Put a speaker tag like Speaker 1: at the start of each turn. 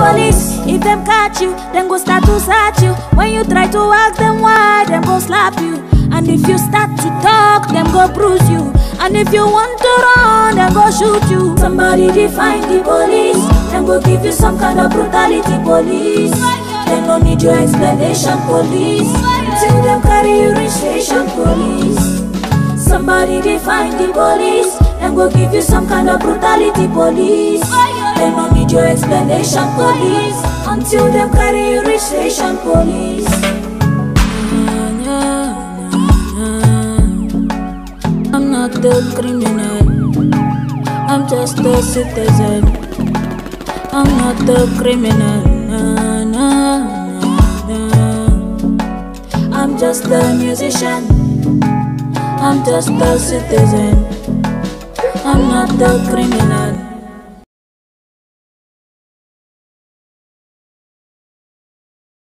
Speaker 1: police. If them catch you, then go start to search you. When you try to ask them why, them go slap you. And if you start to talk, them go bruise you. And if you want to run, them go shoot you. Somebody define the police. Them go give you some kind of brutality, police. They don't need your explanation, police. Till them carry you reach station, police. Somebody define the police. Them go give you some kind of brutality, police. They don't need your explanation, police. Until them carry you reach station, police. I'm not the criminal, I'm just a citizen. I'm not the criminal, I'm just a musician. I'm just a citizen. I'm not the criminal.